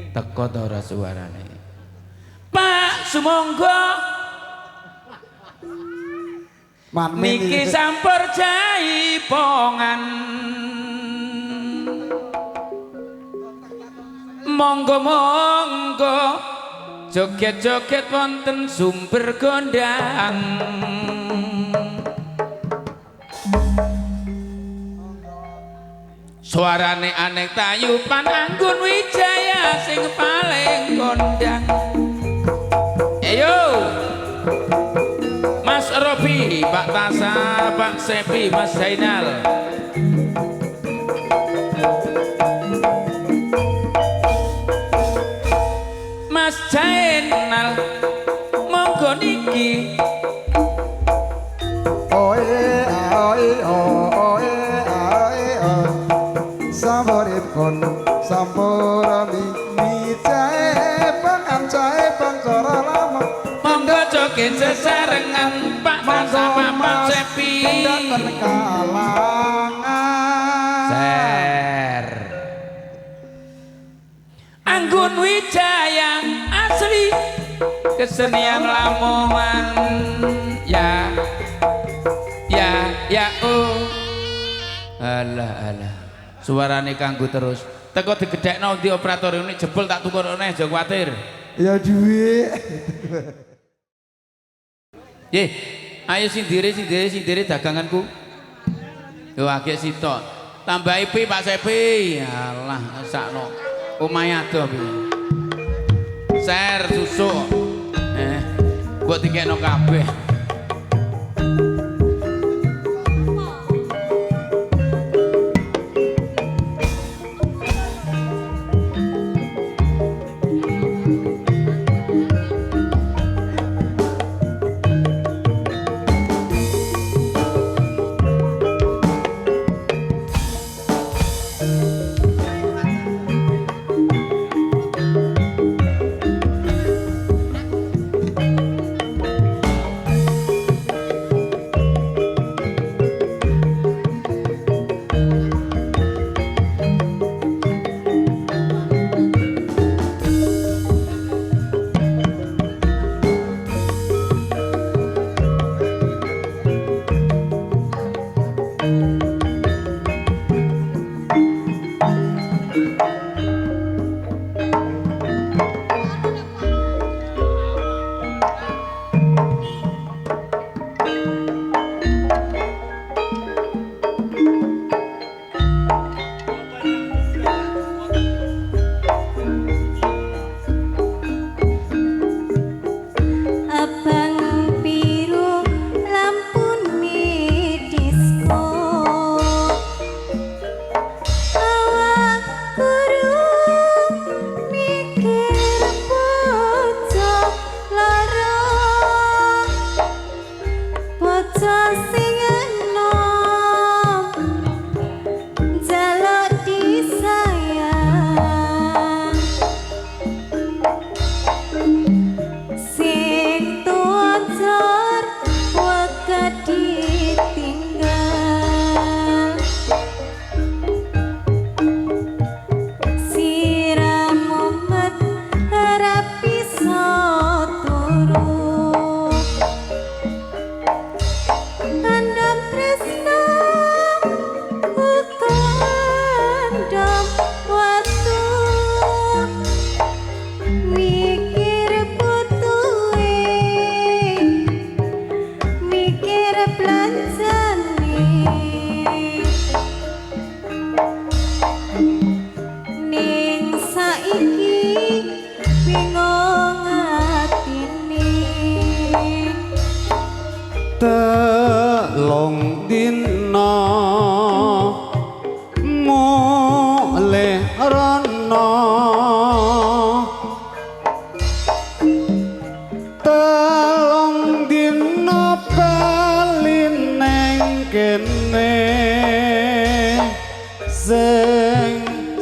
teko ta ora suarane. Pak sumangga niki sampur jaipongan. Monggo-monggo joget-joget wonten sumber gondang. Suarane aneh tayupan Anggun Wijaya sing paling kondang. Ayo Mas Robi, Pak Tasa, Pak Sepi, Mas Zainal. Mas Zainal monggo niki. Oe oe oe oe samuripun sampurami wijae pangancae pancara lama Monggo joget sesarengan Pak Tasa, Pak Sepi. Ser Anggun Wijaya asli kesenian Lamongan. Ya oh alah suarane kanggo terus teko digedhekno ndi operator ini jebol tak tukurne aja kuwatir ya duwe. Ye ayo sindire daganganku yo akeh sitok tambahi pi Pak Sepi. Alah sakno omahe adoh piye ser susu mbok dikekno kabeh.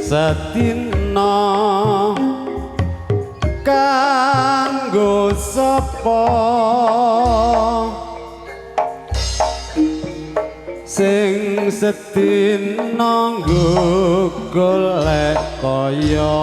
Satina kanggo sapa sing sedina nggo golek kaya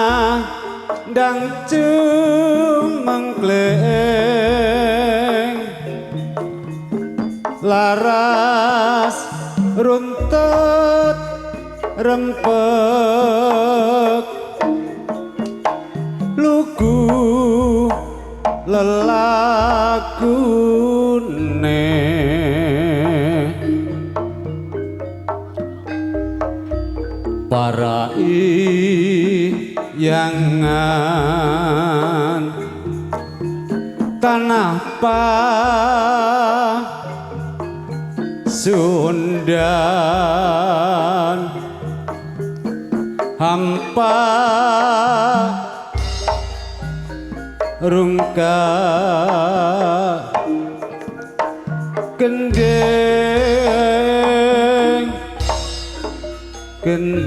kumandang cumengkleng laras runtut rempek lugu lelakune para iyangan tanah Pasundan hampa rungka gendeng gendeng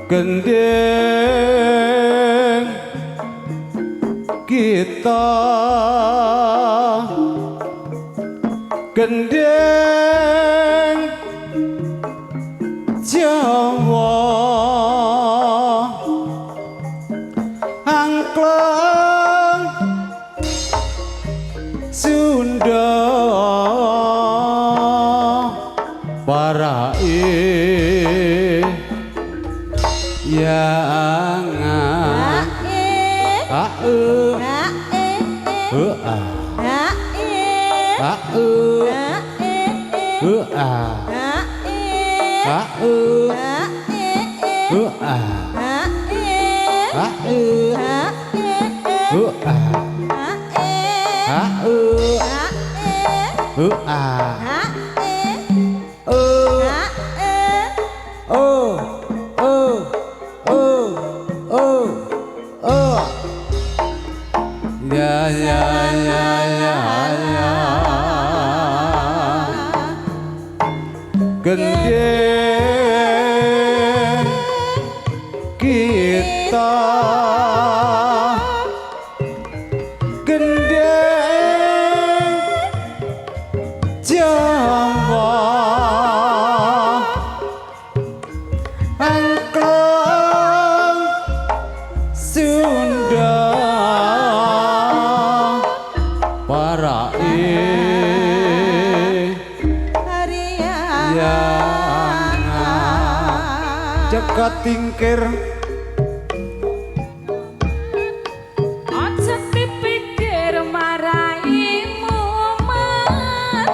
gendeng kita gendeng Jawa angklung Sunda para iyangan gendeng kita gendeng Jawa angklung Sunda para jagat tingkir aja dipikir maraimu man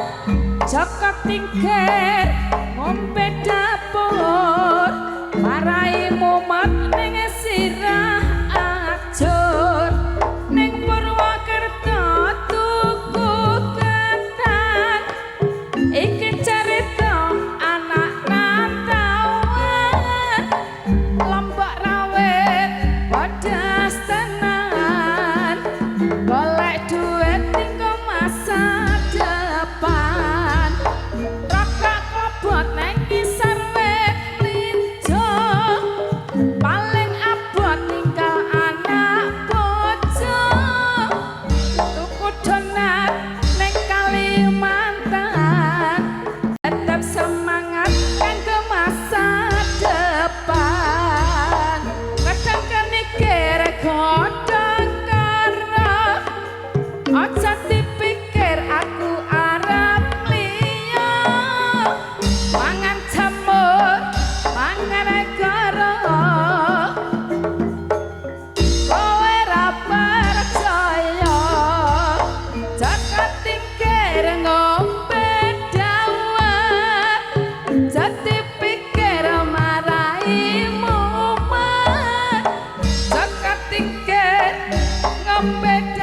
jagat tingkir ngombe dapur maraimu man ning sira beda